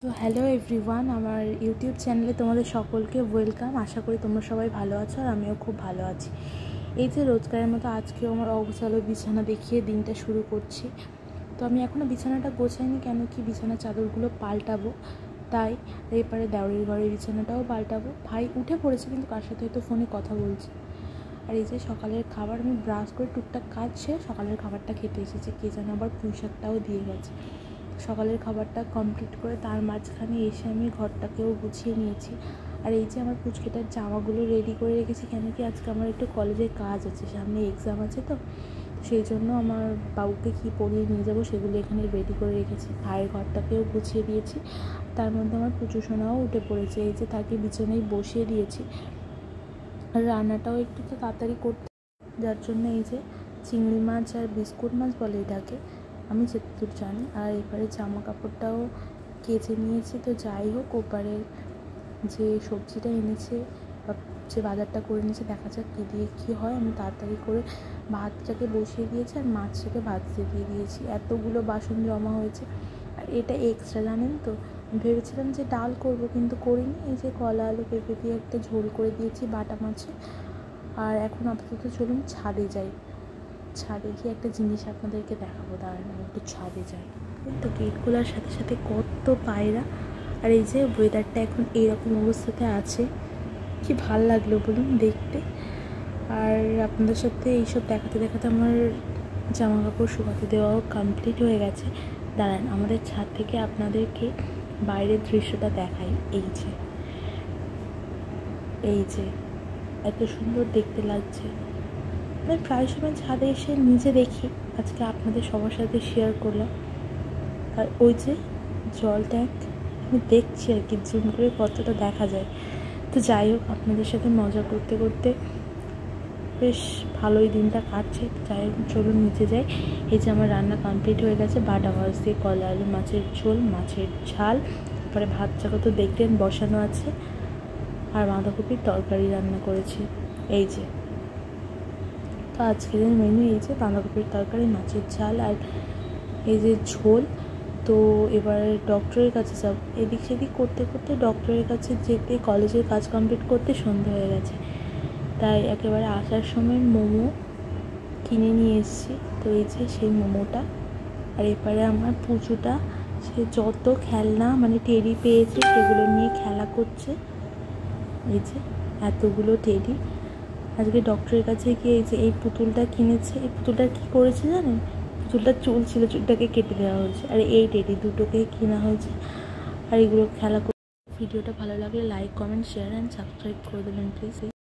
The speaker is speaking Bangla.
তো হ্যালো এভরিওয়ান, আমার ইউটিউব চ্যানেলে তোমাদের সকলকে ওয়েলকাম। আশা করি তোমরা সবাই ভালো আছো আর আমিও খুব ভালো আছি। এই যে রোজগারের মতো আজকেও আমার অগোছালো বিছানা দেখিয়ে দিনটা শুরু করছি। তো আমি এখনও বিছানাটা গোছাইনি, কেন কি বিছানার চাদরগুলো পাল্টাবো, তাই এরপরে দেওরের ঘরের বিছানাটাও পাল্টাবো। ভাই উঠে পড়েছে, কিন্তু কার সাথে হয়তো ফোনে কথা বলছে। আর এই যে সকালের খাবার, আমি ব্রাশ করে টুকটাক কাজ শেষে সকালের খাবারটা খেতে এসেছি। কে যেন আবার পুঁইশাকটাও দিয়ে গেছে। সকালের খাবারটা কমপ্লিট করে তার মাঝখানে এসে আমি ঘরটাকেও গুছিয়ে নিয়েছি। আর এই যে আমার পুচকেটার জামাগুলো রেডি করে রেখেছি, কেন কি আজকে আমার একটু কলেজে কাজ আছে, সামনে এক্সাম আছে, তো সেই জন্য আমার বাবুকে কী পরিয়ে নিয়ে যাবো সেগুলো এখানে রেডি করে রেখেছি। ভাইয়ের ঘরটাকেও গুছিয়ে দিয়েছি। তার মধ্যে আমার পুচু সোনাও উঠে পড়েছে, এই যে তাকে বিছানায় বসিয়ে দিয়েছি। আর রান্নাটাও একটু তো তাড়াতাড়ি করতে, যার জন্য এই যে চিংড়ি মাছ আর বিস্কুট মাছ বলে এটাকে, আমি যেটুকু জানি। আর এবারে জামা কাপড়টাও কেচে নিয়েছি। তো যাই হোক, ওপারে যে সবজিটা এনেছে বা যে বাজারটা করে নিয়েছে, দেখা যাক কী দিয়ে কী হয়। আমি তাড়াতাড়ি করে ভাতটাকে বসিয়ে দিয়েছি আর মাছটাকে ভাজতে দিয়ে দিয়েছি। এতগুলো বাসন জমা হয়েছে। আর এটা এক্সট্রা, জানেন তো, ভেবেছিলাম যে ডাল করব, কিন্তু করিনি। এই যে কলা আলু পেঁপে দিয়ে একটা ঝোল করে দিয়েছি বাটা মাছে। আর এখন আপাতত চলুন ছাদে যাই। ছাদে গিয়ে একটা জিনিস আপনাদেরকে দেখাবো, দাঁড়ান আমি একটু ছাদে যাই। তো গেট খোলার সাথে সাথে কত পায়রা। আর এই যে ওয়েদারটা এখন এইরকম অবস্থাতে আছে, কি ভাল লাগলো বলুন দেখতে। আর আপনাদের সাথে এইসব দেখাতে দেখাতে আমার জামা কাপড় শুকাতে দেওয়াও কমপ্লিট হয়ে গেছে। দাঁড়ান আমাদের ছাদ থেকে আপনাদেরকে বাইরের দৃশ্যটা দেখাই। এই যে এত সুন্দর দেখতে লাগছে। আমি প্রায় সময় ছাদে এসে নিজে দেখি, আজকে আপনাদের সবার সাথে শেয়ার করলাম। আর ওই যে জল ট্যাঙ্ক, আমি দেখছি আর কি জুম করে কতটা দেখা যায়। তো যাই হোক, আপনাদের সাথে মজা করতে করতে বেশ ভালোই দিনটা কাটছে। যাই হোক, চলুন নিচে যাই। এই যে আমার রান্না কমপ্লিট হয়ে গেছে। বাটা মাছ দিয়ে কলা আলু মাছের ঝোল, মাছের ঝাল, তারপরে ভাত চাকা তো দেখলেন বসানো আছে, আর বাঁধাকপির তরকারি রান্না করেছি। এই যে তো আজকের মেনু এই যে বাঁধাকপির তরকারি, মাছের ঝাল আর এই যে ঝোল। তো এবার ডক্টরের কাছে যাব। এদিক সেদিক করতে করতে ডক্টরের কাছে যেতে, কলেজের কাজ কমপ্লিট করতে সন্ধ্যা হয়ে গেছে। তাই একেবারে আসার সময় মোমো কিনে নিয়ে এসেছি। তো এই যে সেই মোমোটা। আর এবারে আমার পুজোটা, সে যত খেলনা মানে টেডি পেয়েছে সেগুলো নিয়ে খেলা করছে। এই যে এতগুলো টেডি। আজকে ডক্টরের কাছে গিয়ে এই যে এই পুতুলটা কিনেছে। এই পুতুলটা কী করেছে জানেন? পুতুলটার চুল ছিল, চুলটাকে কেটে দেওয়া হয়েছে। আর এই টেডি দুটোকে কেনা হয়েছে। আর এগুলো খেলা করে। ভিডিওটা ভালো লাগলে like, comment, share and subscribe করে দেবেন প্লিজ।